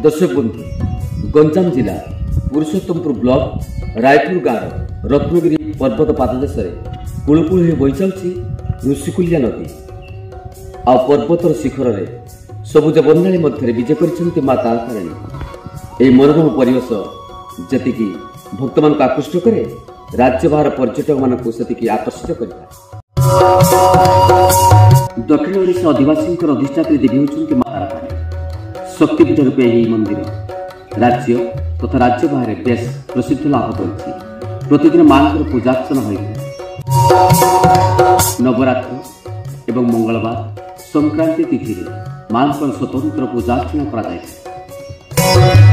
दर्शक बंधु गंजाम जिला पुरुषोत्तमपुर ब्लॉक रायपुर गाँव रत्नगिरी पर्वत पाददेश कूलकूल बही जाऊँगी ऋषिकुलिया नदी आ पर्वतर शिखर में सबुज बंधाणी मध्य विजय कर माँ तारातारिणी। यह मनोरम परिवेश जी भक्त मान आकृष्ट करे राज्य बाहर पर्यटक मान से आकर्षित कर। दक्षिण ओडिशा आदिवासी अधिष्ठात्री देवी होती माँ तारातारिणी। शक्तिपीठ रूपे यह मंदिर राज्य तथा राज्य बाहर बेस प्रसिद्ध लाभ कर प्रतिदिन मां पूजार्चना होता। नवरात्रि एवं मंगलवार संक्रांति तिथि मां स्वतंत्र पूजार्चना करा जाए।